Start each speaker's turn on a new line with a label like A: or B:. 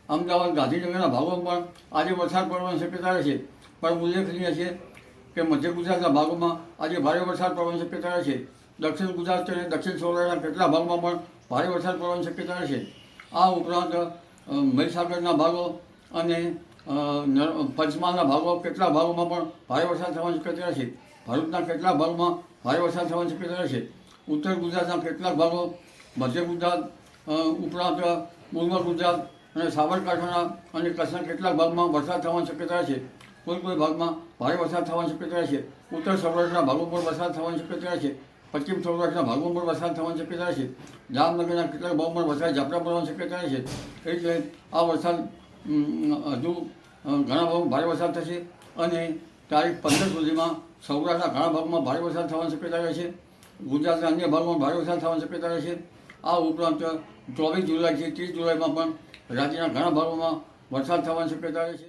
A: અમદાવાદ ગાંધીનગરના ભાગોમાં પણ આજે વરસાદ પડવાની શક્યતા રહેશે. પણ ઉલ્લેખનીય છે કે મધ્ય ગુજરાતના ભાગોમાં આજે ભારે વરસાદ પડવાની શક્યતા રહેશે. દક્ષિણ ગુજરાત અને દક્ષિણ સૌરાષ્ટ્રના કેટલાક ભાગમાં પણ ભારે વરસાદ પડવાની શક્યતા રહેશે. આ ઉપરાંત મહીસાગરના ભાગો અને પંચમહાલના ભાગો કેટલાક ભાગોમાં પણ ભારે વરસાદ થવાની શક્યતા રહેશે. ભરૂચના કેટલાક ભાગોમાં ભારે વરસાદ થવાની શક્યતા રહેશે. ઉત્તર ગુજરાતના કેટલાક ભાગો, મધ્ય ગુજરાત ઉપરાંત પૂર્વ ગુજરાત અને સાબરકાંઠાના અને કચ્છના કેટલાક ભાગમાં વરસાદ થવાની શક્યતા રહેશે. કોઈ ભાગમાં ભારે વરસાદ થવાની શક્યતા રહેશે. ઉત્તર સૌરાષ્ટ્રના ભાગો પર વરસાદ થવાની શક્યતા રહેશે. પશ્ચિમ સૌરાષ્ટ્રના ભાગો પર વરસાદ થવાની શક્યતા રહેશે. જામનગરના કેટલાક ભાગોમાં વરસાદ ઝાપટા પડવાની શક્યતા રહેશે. એટલે આ વરસાદ હજુ ઘણા ભાગમાં ભારે વરસાદ થશે અને તારીખ 15 સુધીમાં સૌરાષ્ટ્રના ઘણા ભાગમાં ભારે વરસાદ થવાની શક્યતા રહેશે. ગુજરાતના અન્ય ભાગમાં ભારે વરસાદ થવાની શક્યતા રહેશે. આ ઉપરાંત 24 જુલાઈથી 30 જુલાઈમાં પણ રાજ્યના ઘણા ભાગોમાં વરસાદ થવાની શક્યતા રહેશે.